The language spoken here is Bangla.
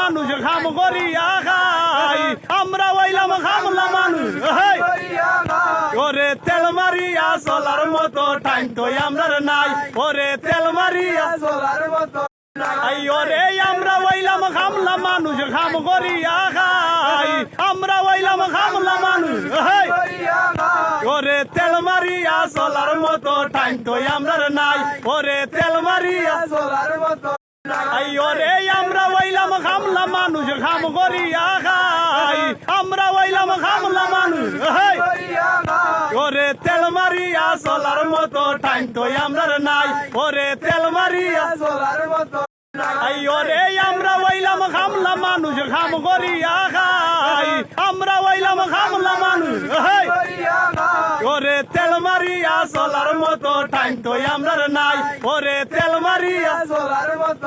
মানুষ খাম করিয়া খাই আমরা হইলাম খামলা মানুষ ওরে তেল মারিয়া চলার মতো টাইম তো আমরা নাই ওরে তেল মারিয়া চলার মতো আই ওরে আমরা হইলাম খামলা মানুষ খাম করিয়া খাই আমরা হইলাম খামলা মানুষ ওরে তেল মারিয়া চলার মতো টাইম তো আমরা নাই ওরে তেল মারিয়া চলার মতো আই ওরে আমরা হইলাম খামলা মানুষ খাম করিয়া খাই আমরা হইলাম খামলা মানুষ ওরে তেল মারিয়া চলার মতো টাইম তো আমরা নাই ওরে তেল মারিয়া চলার মতো আই ওরে আমরা হইলাম খামলা মানুষ খাম করিয়া খাই আমরা হইলাম খামলা মানুষ ওরে তেল মারিয়া চলার মতো টাইম তো আমরা নাই ওরে তেল মারিয়া চলার মতো